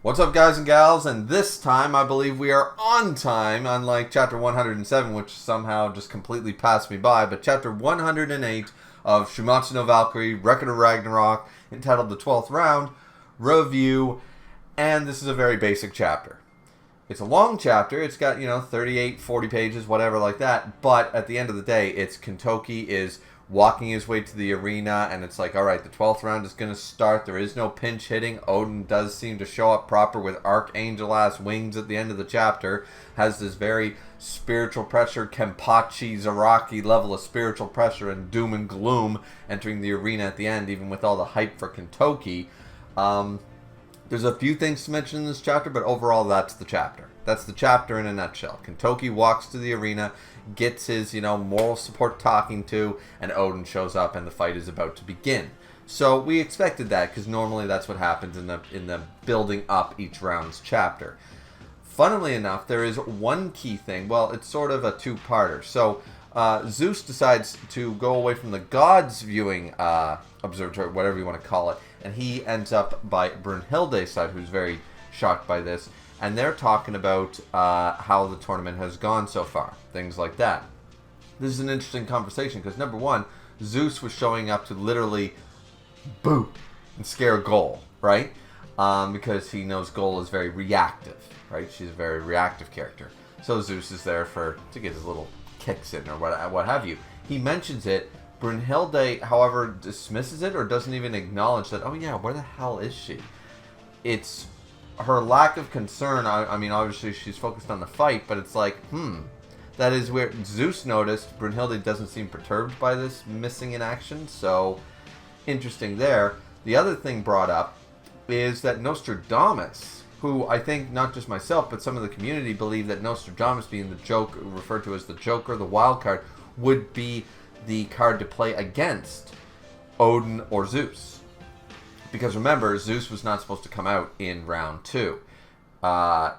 What's up, guys and gals? And this time, I believe we are on time, unlike Chapter 107, which somehow just completely passed me by. But Chapter 108 of Shuumatsu no Valkyrie, Record of Ragnarok, entitled The 12th Round, Review, and this is a very basic chapter. It's a long chapter. It's got, 38, 40 pages, whatever like that. But at the end of the day, it's Kentoki is walking his way to the arena, and it's like, all right, the 12th round is going to start. There is no pinch hitting. Odin does seem to show up proper with archangel-ass wings at the end of the chapter. Has this very spiritual pressure, Kenpachi Zaraki level of spiritual pressure and doom and gloom entering the arena at the end, even with all the hype for Kentoki. There's a few things to mention in this chapter, but overall, that's the chapter. That's the chapter in a nutshell. Kentoki walks to the arena, gets his, moral support talking to, and Odin shows up, and the fight is about to begin. So we expected that, because normally that's what happens in the building up each round's chapter. Funnily enough, there is one key thing. Well, it's sort of a two-parter. So Zeus decides to go away from the gods' viewing observatory, whatever you want to call it, and he ends up by Brunhilde's side, who's very shocked by this. And they're talking about how the tournament has gone so far. Things like that. This is an interesting conversation because, number one, Zeus was showing up to literally boo and scare Goal, right? Because he knows Goal is very reactive, right? She's a very reactive character. So Zeus is there to get his little kicks in or what have you. He mentions it. Brunhilde, however, dismisses it or doesn't even acknowledge that, oh yeah, where the hell is she? It's her lack of concern. I mean, obviously she's focused on the fight, but it's like, that is where Zeus noticed. Brunhilde doesn't seem perturbed by this missing in action, so interesting there. The other thing brought up is that Nostradamus, who I think not just myself, but some of the community believe that Nostradamus, being the Joker, referred to as the Joker, the wild card, would be the card to play against Odin or Zeus. Because remember, Zeus was not supposed to come out in round 2.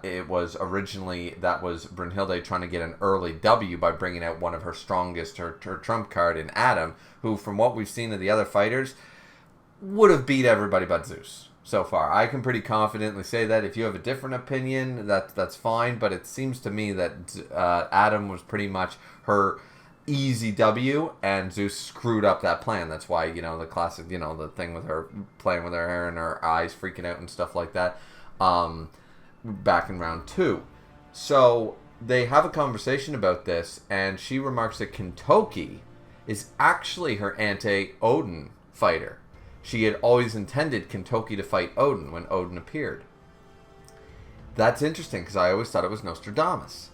It was originally, that was Brunhilde trying to get an early W by bringing out one of her strongest, her trump card in Adam, who, from what we've seen of the other fighters, would have beat everybody but Zeus so far. I can pretty confidently say that. If you have a different opinion, that's fine, but it seems to me that Adam was pretty much her easy W, and Zeus screwed up that plan. That's why, the classic, the thing with her playing with her hair and her eyes freaking out and stuff like that, back in round 2. So they have a conversation about this, and she remarks that Kentoki is actually her anti-Odin fighter. She had always intended Kentoki to fight Odin when Odin appeared. That's interesting, because I always thought it was Nostradamus.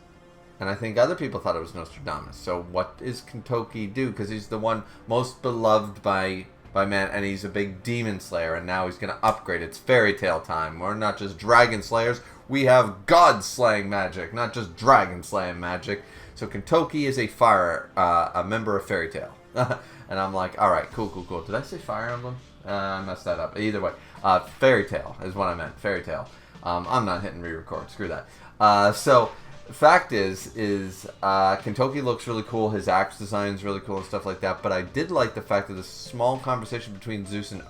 And I think other people thought it was Nostradamus. So what does Kentoki do? Because he's the one most beloved by man, and he's a big demon slayer, and now he's going to upgrade. It's fairy tale time. We're not just dragon slayers. We have god slaying magic, not just dragon slaying magic. So Kentoki is a member of fairy tale. And I'm like, all right, cool. Did I say Fire Emblem? I messed that up. Either way, fairy tale is what I meant. Fairy tale. I'm not hitting re-record. Screw that. So the fact is Kentoki looks really cool. His axe design is really cool and stuff like that. But I did like the fact that this small conversation between Zeus and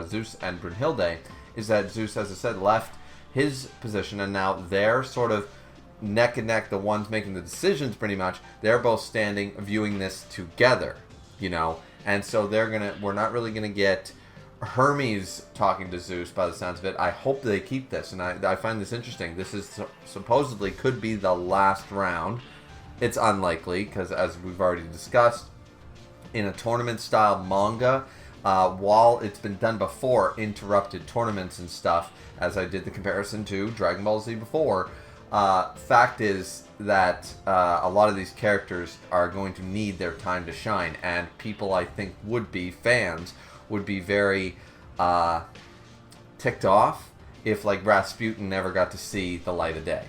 Zeus and Brunhilde is that Zeus, as I said, left his position, and now they're sort of neck and neck. The ones making the decisions, pretty much, they're both standing, viewing this together. And so we're not really gonna get Hermes talking to Zeus by the sounds of it. I hope they keep this, and I find this interesting. This is supposedly could be the last round. It's unlikely, because as we've already discussed, in a tournament-style manga, while it's been done before, interrupted tournaments and stuff, as I did the comparison to Dragon Ball Z before, fact is that a lot of these characters are going to need their time to shine, and people, I think, fans would be very ticked off if, like, Rasputin never got to see the light of day,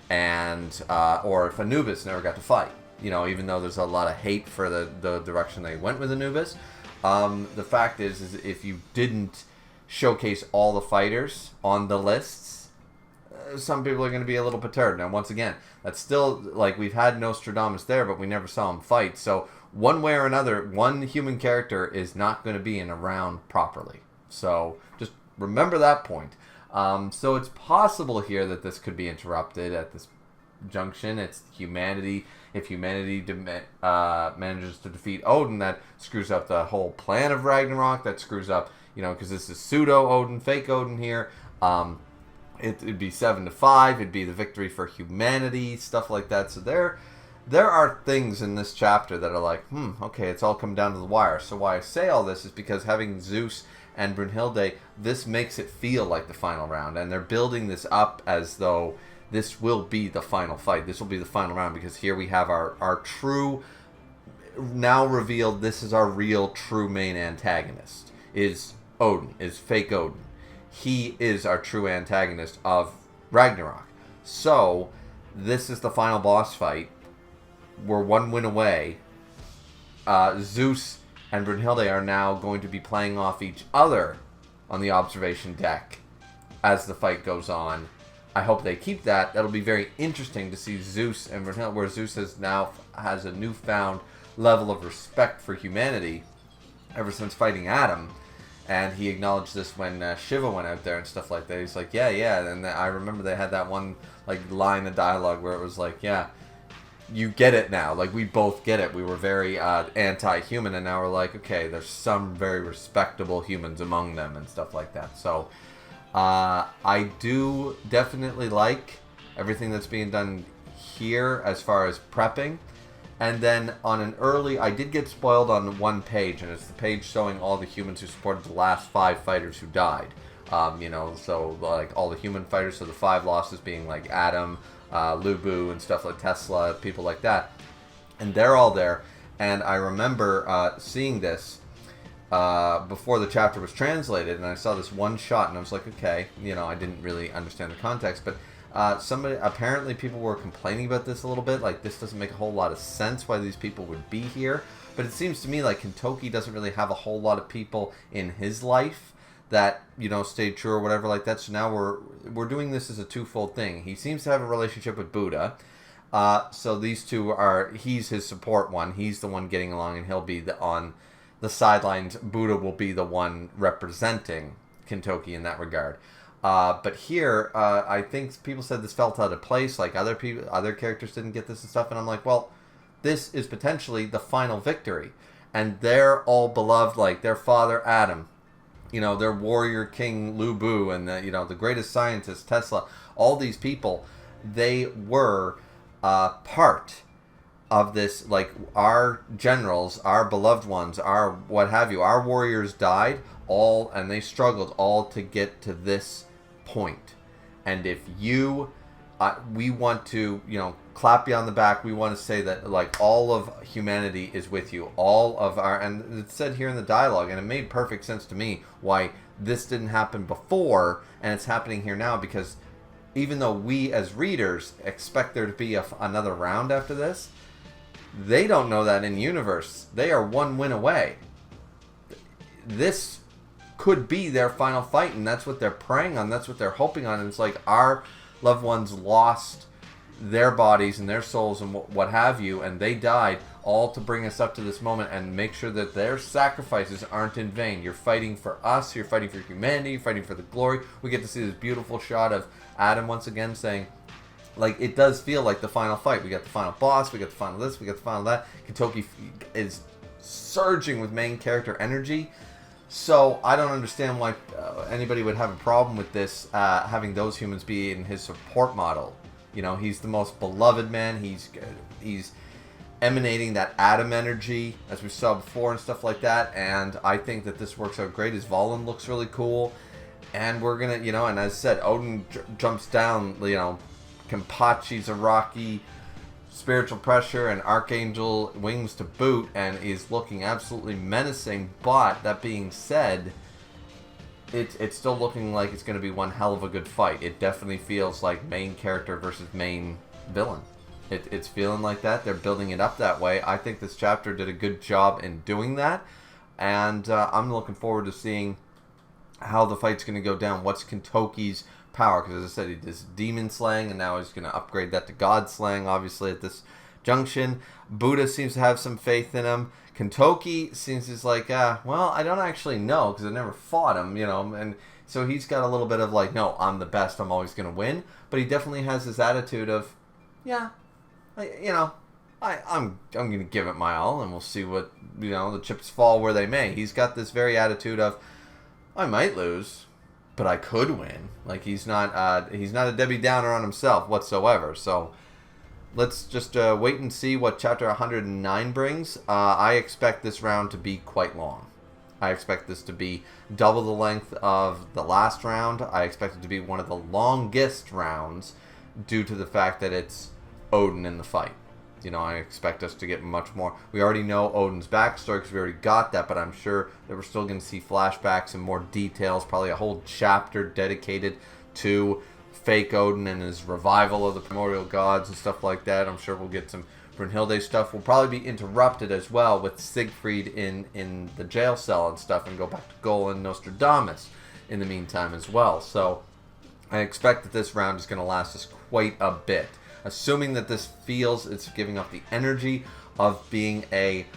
and or if Anubis never got to fight. Even though there's a lot of hate for the direction they went with Anubis, the fact is if you didn't showcase all the fighters on the lists, some people are going to be a little perturbed. Now, once again, that's still, like, we've had Nostradamus there, but we never saw him fight. So one way or another, one human character is not going to be in a round properly. So just remember that point. So it's possible here that this could be interrupted at this junction. It's humanity. If humanity manages to defeat Odin, that screws up the whole plan of Ragnarok. That screws up, because this is pseudo Odin, fake Odin here. It'd be 7-5. It'd be the victory for humanity, stuff like that. So there are things in this chapter that are like, okay, it's all come down to the wire. So why I say all this is because having Zeus and Brunhilde, this makes it feel like the final round, and they're building this up as though this will be the final fight. This will be the final round, because here we have our true, now revealed, this is our real true main antagonist, is Odin, is fake Odin. He is our true antagonist of Ragnarok. So, this is the final boss fight. We're one win away. Zeus and Brunhilde are now going to be playing off each other on the observation deck as the fight goes on. I hope they keep that. That'll be very interesting to see Zeus and Brunhilde, where Zeus has a newfound level of respect for humanity ever since fighting Adam. And he acknowledged this when Shiva went out there and stuff like that. He's like, yeah. And I remember they had that one line of dialogue where it was like, yeah, you get it now. Like, we both get it. We were very anti-human, and now we're like, okay, there's some very respectable humans among them and stuff like that. So, I do definitely like everything that's being done here as far as prepping. And then on an early, I did get spoiled on one page, and it's the page showing all the humans who supported the last 5 fighters who died. So like all the human fighters, so the 5 losses being like Adam, Lubu, and stuff like Tesla, people like that. And they're all there. And I remember seeing this before the chapter was translated, and I saw this one shot, and I was like, okay, I didn't really understand the context, but apparently people were complaining about this a little bit, like this doesn't make a whole lot of sense why these people would be here. But it seems to me like Kentoki doesn't really have a whole lot of people in his life that, stayed true or whatever like that. So now we're doing this as a twofold thing. He seems to have a relationship with Buddha. So these two he's his support one. He's the one getting along, and he'll be on the sidelines. Buddha will be the one representing Kentoki in that regard. But here, I think people said this felt out of place, like other characters didn't get this and stuff, and I'm like, well, this is potentially the final victory. And they're all beloved, like their father Adam, their warrior king Lubu, and the greatest scientist Tesla, all these people, they were part of this, like our generals, our beloved ones, our what have you, our warriors died, and they struggled all to get to this point. And if we want to, clap you on the back, we want to say that like all of humanity is with you, and it's said here in the dialogue, and it made perfect sense to me why this didn't happen before and it's happening here now, because even though we as readers expect there to be another round after this, they don't know that in universe. They are one win away. This could be their final fight, and that's what they're praying on, that's what they're hoping on. And it's like our loved ones lost their bodies and their souls and what have you, and they died all to bring us up to this moment and make sure that their sacrifices aren't in vain. You're fighting for us, you're fighting for humanity, you're fighting for the glory. We get to see this beautiful shot of Adam once again saying, like, it does feel like the final fight. We got the final boss, we got the final this, we got the final that. Kentoki is surging with main character energy. So I don't understand why anybody would have a problem with this, having those humans be in his support model. He's the most beloved man. He's emanating that Adam energy, as we saw before and stuff like that. And I think that this works out great. His Valen looks really cool. And we're going to, and as I said, Odin jumps down, Kenpachi, Zaraki, spiritual pressure, and archangel wings to boot, and is looking absolutely menacing. But that being said, it's still looking like it's going to be one hell of a good fight. It definitely feels like main character versus main villain. It's feeling like that. They're building it up that way. I think this chapter did a good job in doing that, and I'm looking forward to seeing how the fight's going to go down. What's Kentoki's power? Because as I said, he does demon slaying, and now he's going to upgrade that to god slaying, obviously, at this Junction. Buddha seems to have some faith in him. Kentoki seems is like, well, I don't actually know because I never fought him, and so he's got a little bit of like, no, I'm the best, I'm always going to win. But he definitely has this attitude of, yeah, I'm going to give it my all, and we'll see what, the chips fall where they may. He's got this very attitude of, I might lose, but I could win. Like, he's not a Debbie Downer on himself whatsoever. So let's just wait and see what Chapter 109 brings. I expect this round to be quite long. I expect this to be double the length of the last round. I expect it to be one of the longest rounds due to the fact that it's Odin in the fight. I expect us to get much more. We already know Odin's backstory because we already got that, but I'm sure that we're still going to see flashbacks and more details, probably a whole chapter dedicated to fake Odin and his revival of the primordial gods and stuff like that. I'm sure we'll get some Brunhilde stuff. We'll probably be interrupted as well with Siegfried in the jail cell and stuff, and go back to Golan and Nostradamus in the meantime as well. So I expect that this round is going to last us quite a bit. Assuming that this feels it's giving off the energy of being a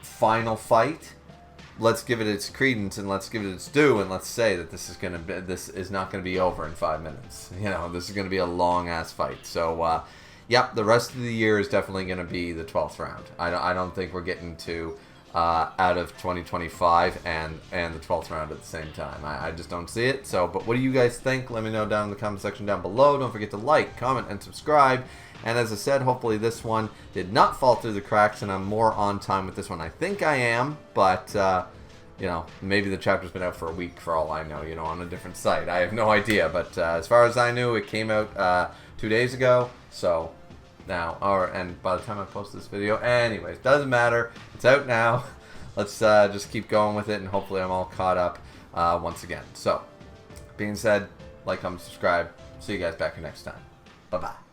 final fight, let's give it its credence and let's give it its due, and let's say that this is not going to be over in 5 minutes. This is going to be a long ass fight. So, yep, the rest of the year is definitely going to be the 12th round. I don't think we're getting to out of 2025 and the 12th round at the same time. I just don't see it. So, but what do you guys think? Let me know down in the comment section down below. Don't forget to like, comment, and subscribe. And as I said, hopefully this one did not fall through the cracks and I'm more on time with this one. I think I am, but maybe the chapter's been out for a week for all I know, on a different site. I have no idea, but as far as I knew, it came out 2 days ago. So now, and by the time I post this video, anyways, doesn't matter. It's out now. Let's just keep going with it, and hopefully I'm all caught up once again. So, being said, like, comment, subscribe. See you guys back here next time. Bye-bye.